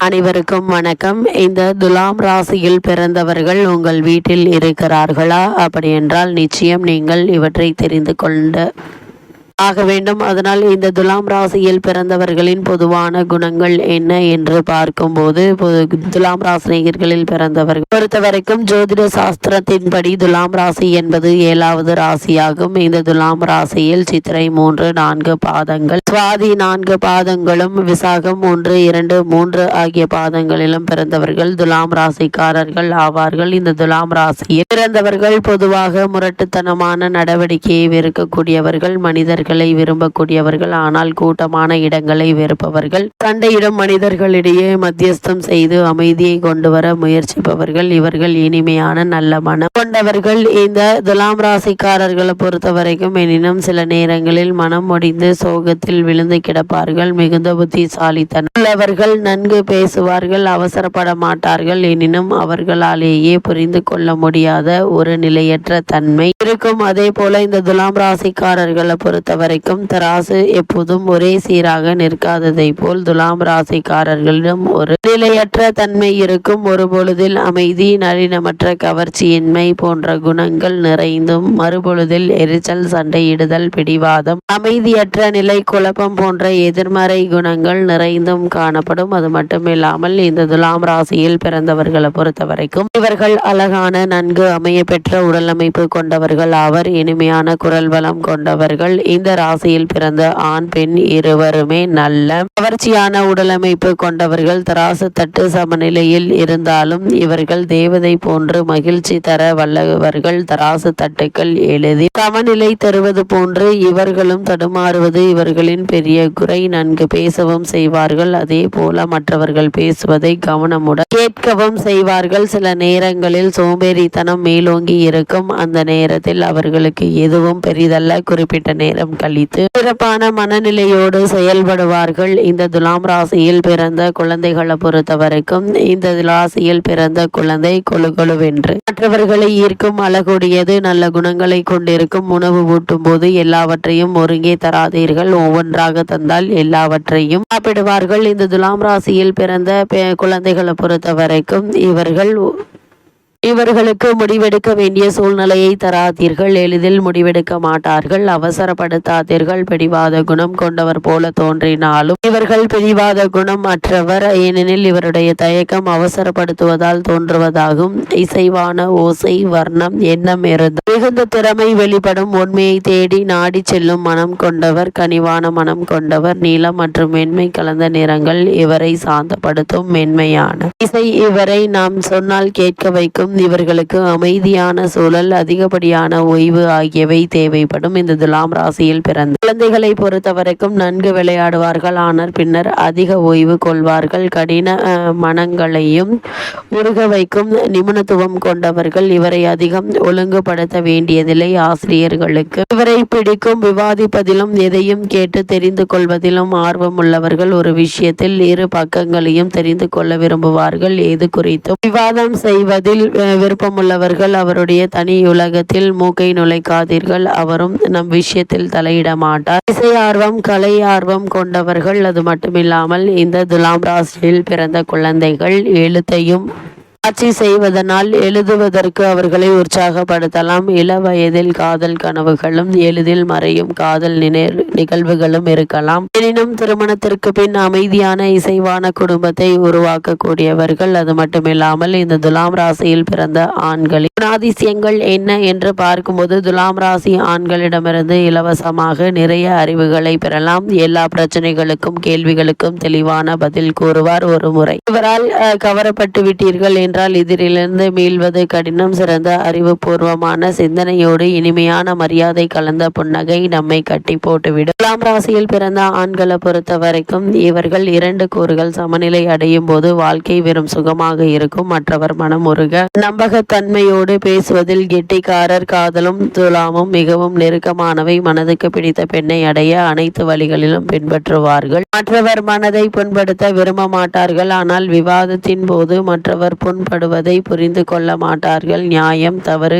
அனைவருக்கும் வணக்கம். இந்த துலாம் ராசியில் பிறந்தவர்கள் உங்கள் வீட்டில் இருக்கிறார்களா? அப்படி என்றால் நிச்சயம் நீங்கள் இவற்றை தெரிந்து கொண்டு ஆக வேண்டும். அதனால் இந்த துலாம் ராசியில் பிறந்தவர்களின் பொதுவான குணங்கள் என்ன என்று பார்க்கும்போது, துலாம் ராசினியர்களில் பிறந்தவர்கள் பொறுத்தவரைக்கும் ஜோதிட சாஸ்திரத்தின்படி துலாம் ராசி என்பது 7வது ராசியாகும். இந்த துலாம் ராசியில் சித்திரை 3, 4 பாதங்கள், சுவாதி 4 பாதங்களும், விசாகம் 1, 2, 3 ஆகிய பாதங்களிலும் பிறந்தவர்கள் துலாம் ராசிக்காரர்கள் ஆவார்கள். இந்த துலாம் ராசியில் பிறந்தவர்கள் பொதுவாக முரட்டுத்தனமான நடவடிக்கையை வெறுக்கக்கூடியவர்கள், மனிதர்கள் விரும்பக்கூடியவர்கள், ஆனால் கூட்டமான இடங்களை வெறுப்பவர்கள், சண்டையிடும் மனிதர்களிடையே மத்தியஸ்தம் செய்து அமைதியை கொண்டு வர முயற்சிப்பவர்கள். இவர்கள் இனிமையான நல்ல மனம் கொண்டவர்கள் இந்த துலாம் ராசிக்காரர்களை பொறுத்தவரைக்கும். எனினும் சில நேரங்களில் மனம் முடிந்து சோகத்தில் விழுந்து கிடப்பார்கள். மிகுந்த புத்திசாலித்தனம் உள்ளவர்கள், நன்கு பேசுவார்கள், அவசரப்பட மாட்டார்கள். எனினும் அவர்களாலேயே புரிந்து கொள்ள முடியாத ஒரு நிலையற்ற தன்மை இருக்கும். அதே போல இந்த துலாம் ராசிக்காரர்களை பொறுத்தவரைக்கும் தராசு எப்போதும் ஒரே சீராக நிற்காததை போல் துலாம் ராசிக்காரர்களிடம் ஒரு நிலையற்ற தன்மை இருக்கும். ஒரு பொழுதில் அமைதி, நளினமற்ற கவர்ச்சியின்மை போன்ற குணங்கள் நிறைந்தும், மறுபொழுதில் எரிச்சல், சண்டையிடுதல், பிடிவாதம், அமைதியற்ற நிலை, குழப்பம் போன்ற எதிர்மறை குணங்கள் நிறைந்தும் காணப்படும். அது மட்டுமில்லாமல் இந்த துலாம் ராசியில் பிறந்தவர்களை பொறுத்தவரைக்கும் இவர்கள் அழகான, நன்கு அமைய பெற்ற உடலமைப்பு கொண்டவர்கள் ஆவர். இனிமையான குரல் வளம் கொண்டவர்கள். இந்த ராசியில் பிறந்த ஆண், பெண் இருவருமே நல்ல கவர்ச்சியான உடலமைப்பு கொண்டவர்கள். தராசு தட்டு சமநிலையில் இருந்தாலும் இவர்கள் தேவதை போன்று மகிழ்ச்சி தர வல்லவர்கள். தராசு தட்டுக்கள் எளிதில் சமநிலை தருவது போன்று இவர்களும் தடுமாறுவது இவர்களின் பெரிய குறை. நன்கு பேசவும் செய்வார்கள். அதே போல மற்றவர்கள் பேசுவதை கவனமுடன் கேட்கவும் செய்வார்கள். சில நேரங்களில் சோம்பேறித்தனம் மேலோங்கி இருக்கும். அந்த நேரத்தில் அவர்களுக்கு எதுவும் பெரிதல்ல. குறிப்பிட்ட நேரம் கழித்து சிறப்பான மனநிலையோடு செயல்படுவார்கள். இந்த துலாம் ராசியில் பிறந்த குழந்தைகளை பொறுத்தவரைக்கும் இந்த ராசியில் பிறந்த குழந்தை கொழுகொழுவென்று மற்றவர்களை ஈர்க்கும், அழகுடையது, நல்ல குணங்களை கொண்டிருக்கும். உணவு ஊட்டும் போது எல்லாவற்றையும் ஒருங்கே தராதீர்கள், ஒவ்வொன்றாக தந்தால் எல்லாவற்றையும் சாப்பிடுவார்கள். இந்த துலாம் ராசியில் பிறந்த குழந்தைகளை பொறுத்தவரைக்கும் இவர்களுக்கு முடிவெடுக்க வேண்டிய சூழ்நிலையை தராதீர்கள். எளிதில் முடிவெடுக்க மாட்டார்கள். அவசரப்படுத்தாதீர்கள். பிடிவாத குணம் கொண்டவர் போல தோன்றினாலும் இவர்கள் பிடிவாத குணம் அற்றவர். ஏனெனில் இவருடைய தயக்கம் அவசரப்படுத்துவதால் தோன்றுவதாகும். இசைவான ஓசை, வர்ணம், எண்ணம் இருந்து மிகுந்த திறமை வெளிப்படும். உண்மையை தேடி நாடி செல்லும் மனம் கொண்டவர். கனிவான மனம் கொண்டவர். நீலம் மற்றும் மென்மை கலந்த நிறங்கள் இவரை சாந்தப்படுத்தும். மென்மையான இசை இவரை நாம் சொன்னால் கேட்க வைக்கும். இவர்களுக்கு அமைதியான சூழல், அதிகப்படியான ஓய்வு ஆகியவை தேவைப்படும். இந்த துலாம் ராசியில் பிறந்த குழந்தைகளை பொறுத்தவரைக்கும் நன்கு விளையாடுவார்கள். ஆனால் பின்னர் அதிக ஓய்வு கொள்வார்கள். கடின மனங்களையும் உருக வைக்கும் நிபுணத்துவம் கொண்டவர்கள். இவரை அதிகம் ஒழுங்குபடுத்த வேண்டியதில்லை. ஆசிரியர்களுக்கு இவரை பிடிக்கும். விவாதிப்பதிலும் எதையும் கேட்டு தெரிந்து கொள்வதிலும் ஆர்வம் உள்ளவர்கள். ஒரு விஷயத்தில் இரு பக்கங்களையும் தெரிந்து கொள்ள விரும்புவார்கள். எது குறித்தும் விவாதம் செய்வதில் விருப்பமுள்ளவர்கள். அவருடைய தனி உலகத்தில் மூக்கை நுழைக்காதீர்கள். அவரும் நம் விஷயத்தில் தலையிட மாட்டார். இசை ஆர்வம், கலை ஆர்வம் கொண்டவர்கள். அது மட்டுமில்லாமல் இந்த துலாம் ராசியில் பிறந்த குழந்தைகள் எழுத்தையும் ஆட்சி செய்வதனால் எழுதுவதற்கு அவர்களை உற்சாகப்படுத்தலாம். இள வயதில் காதல் கனவுகளும் எளிதில் மறையும் காதல் நிகழ்வுகளும் இருக்கலாம். எனினும் திருமணத்திற்கு பின் அமைதியான இசைவான குடும்பத்தை உருவாக்கக்கூடியவர்கள். அது மட்டுமில்லாமல் இந்த துலாம் ராசியில் பிறந்த ஆண்களின் குணாதிசயங்கள் என்ன என்று பார்க்கும்போது, துலாம் ராசி ஆண்களிடமிருந்து இலவசமாக நிறைய அறிவுகளை பெறலாம். எல்லா பிரச்சனைகளுக்கும் கேள்விகளுக்கும் தெளிவான பதில் கூறுவார். ஒரு முறை இவரால் கவரப்பட்டு விட்டீர்கள் என்றால் இதிலிருந்து மீள்வது கடினம். சிறந்த அறிவுபூர்வமான சிந்தனையோடு இனிமையான மரியாதை கலந்த புன்னகை நம்மை கட்டி போட்டுவிடும். துலாம் ராசியில் பிறந்த ஆண்களை பொறுத்த வரைக்கும் இவர்கள் 2 கூறுகள் சமநிலை அடையும் போது வாழ்க்கை வெறும் சுகமாக இருக்கும். மற்றவர் மனம் உருக, நம்பகத்தன்மையோடு பேசுவதில் கெட்டிக்காரர். காதலும் துலாமும் மிகவும் நெருக்கமானவை. மனதுக்கு பிடித்த பெண்ணை அடைய அனைத்து வழிகளிலும் பின்பற்றுவார்கள். மற்றவர் மனதை புண்படுத்த விரும்ப மாட்டார்கள். ஆனால் விவாதத்தின் போது மற்றவர் புண்படுத்த முரண்படுவதை புரிந்து கொள்ள மாட்டார்கள். நியாயம், தவறு,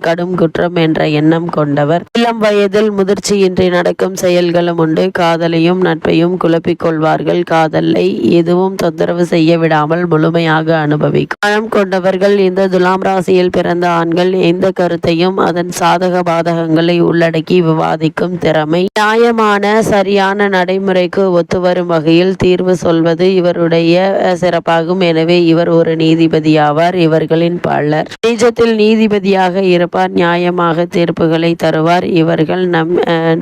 கடும் குற்றம் என்ற எண்ணம் கொண்டவர். இளம் வயதில் முதிர்ச்சியின்றி நடக்கும் செயல்களும் உண்டு. காதலையும் நட்பையும் குழப்பிக் கொள்வார்கள். காதலை எதுவும் தொந்தரவு செய்ய விடாமல் முழுமையாக அனுபவிக்கும் மனம் கொண்டவர்கள். இந்த துலாம் ராசியில் பிறந்த ஆண்கள் எந்த கருத்தையும் அதன் சாதக பாதகங்களை உள்ளடக்கி விவாதிக்கும் திறமை, நியாயமான சரியான நடைமுறைக்கு ஒத்துவரும் வகையில் தீர்வு சொல்வது இவருடைய சிறப்பாகும். எனவே இவர் ஒரு நீதிபதியாவார். இவர்களின் பலர் நிஜத்தில் நீதிபதியாக இருப்பார். நியாயமாக தீர்ப்புகளை தருவார். இவர்கள்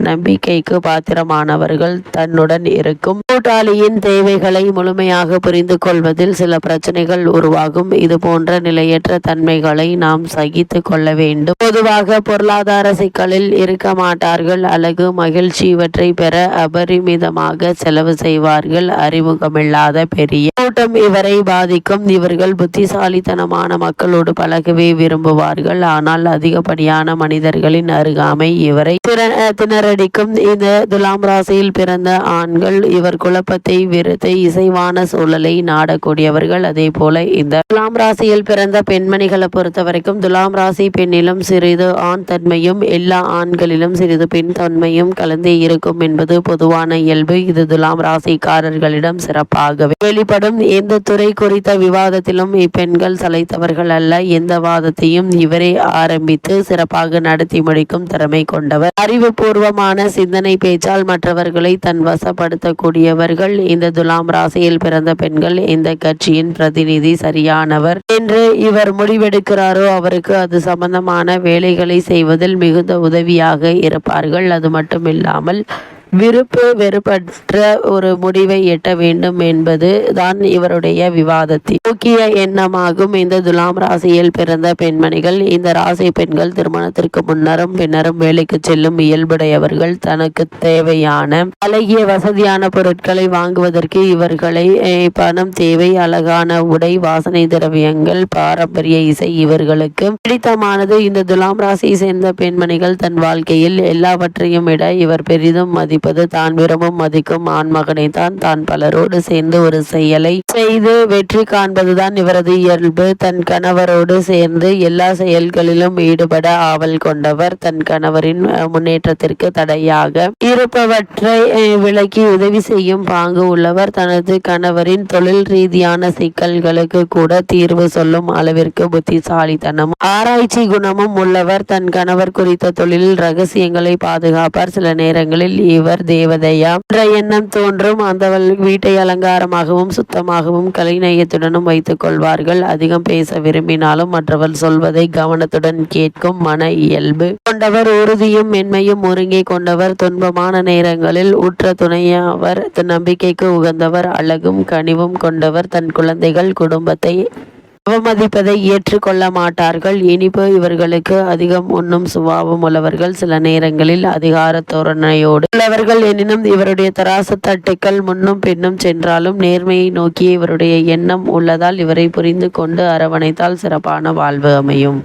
நம்பிக்கைக்கு பாத்திரமானவர்கள். தன்னுடன் இருக்கும் கூட்டாளியின் தேவைகளை முழுமையாக புரிந்து கொள்வதில் சில பிரச்சனைகள் உருவாகும். இது போன்ற நிலையற்ற தன்மைகளை நாம் சகித்து கொள்ள வேண்டும். பொதுவாக பொருளாதார சிக்கலில் இருக்க மாட்டார்கள். அழகு, மகிழ்ச்சி இவற்றை பெற அபரிமிதமாக செலவு செய்வார்கள். அறிமுகமில்லாத பெரிய கூட்டம் இவரை பாதிக்கும். இவர்கள் புத்திசாலித்தனமான மக்களோடு பழகவே விரும்புவார்கள். ஆனால் அதிகப்படியான மனிதர்களின் அருகாமை இவரை திணறடிக்கும். இந்த துலாம் ராசியில் பிறந்த ஆண்கள் இவர் குழப்பத்தை விருத்து இசைவான சூழலை நாடக்கூடியவர்கள். அதே போல இந்த துலாம் ராசியில் பிறந்த பெண்மணிகளை பொறுத்த வரைக்கும் துலாம் ராசி பெண்ணிலும் சிறிது ஆண் தன்மையும் எல்லா ஆண்களிலும் சிறிது பெண் தன்மையும் கலந்தே இருக்கும் என்பது பொதுவான இயல்பு. இது துலாம் ராசிக்காரர்களிடம் சிறப்பாகவே வெளிப்படும். எந்த துறை குறித்த விவாதத்திலும் இப்பெண்கள் சளைத்தவர்கள் அல்ல. எந்த வாதத்தையும் இவரே ஆரம்பித்து சிறப்பாக நடத்தி முடிக்கும் திறமை கொண்டவர். அறிவுபூர்வமான சிந்தனை பேச்சால் மற்றவர்களை தன் வசப்படுத்தக்கூடியவர்கள். இந்த துலாம் ராசியில் பிறந்த பெண்கள் எந்த கட்சியின் பிரதிநிதி சரியானவர் என்று இவர் முடிவெடுக்கிறாரோ அவருக்கு அது சம்பந்தமான வேலைகளை செய்வதில் மிகுந்த உதவியாக இருப்பார்கள். அது மட்டுமில்லாமல் விருப்பு வெறுப்பற்ற ஒரு முடிவை எட்ட வேண்டும் என்பது தான் இவருடைய விவாதத்தின் முக்கிய எண்ணமாகும். இந்த துலாம் ராசியில் பிறந்த பெண்மணிகள் இந்த ராசி பெண்கள் திருமணத்திற்கு முன்னரும் பின்னரும் வேலைக்கு செல்லும் இயல்புடையவர்கள். தனக்கு தேவையான அழகிய வசதியான பொருட்களை வாங்குவதற்கு இவர்களை பணம் தேவை. அழகான உடை, வாசனை திரவியங்கள், பாரம்பரிய இசை இவர்களுக்கு பிடித்தமானது. இந்த துலாம் ராசியை சேர்ந்த பெண்மணிகள் தன் வாழ்க்கையில் எல்லாவற்றையும் விட இவர் பெரிதும் தான் விரும்பும் மதிக்கும் ஆண்மகனை தான் பலரோடு சேர்ந்து ஒரு செயலை செய்து வெற்றி காண்பதுதான் இவரது இயல்பு. தன் கணவரோடு சேர்ந்து எல்லா செயல்களிலும் ஈடுபட ஆவல் கொண்டவர். தன் கணவரின் முன்னேற்றத்திற்கு தடையாக இருப்பவற்றை விலக்கி உதவி செய்யும் பாங்கு உள்ளவர். தனது கணவரின் தொழில் ரீதியான சிக்கல்களுக்கு கூட தீர்வு சொல்லும் அளவிற்கு புத்திசாலித்தனமும் ஆராய்ச்சி குணமும் உள்ளவர். தன் கணவர் குறித்த தொழில் ரகசியங்களை பாதுகாப்பார். சில நேரங்களில் இவர் தேவதையா என்ற எண்ணம் தோன்றும். அந்த வீட்டை அலங்காரமாகவும் சுத்தமாகவும் கலைநயத்துடனும் வைத்துக் கொள்வார்கள். அதிகம் பேச விரும்பினாலும் மற்றவர் சொல்வதை கவனத்துடன் கேட்கும் மன இயல்பு கொண்டவர். உறுதியும் மென்மையும் ஒருங்கே கொண்டவர். துன்பமான நேரங்களில் உற்ற துணையவர். நம்பிக்கைக்கு உகந்தவர். அழகும் கனிவும் கொண்டவர். தன் குழந்தைகள் குடும்பத்தை அவமதிப்பதை ஏற்றுக்கொள்ள மாட்டார்கள். இனிப்பு இவர்களுக்கு அதிகம் உண்ணும் சுபாவம் உள்ளவர்கள். சில நேரங்களில் அதிகார தோரணையோடு உள்ளவர்கள். எனினும் இவருடைய தராசு தட்டுக்கள் முன்னும் பின்னும் சென்றாலும் நேர்மையை நோக்கிய இவருடைய எண்ணம் உள்ளதால் இவரை புரிந்து கொண்டு அரவணைத்தால் சிறப்பான வாழ்வு அமையும்.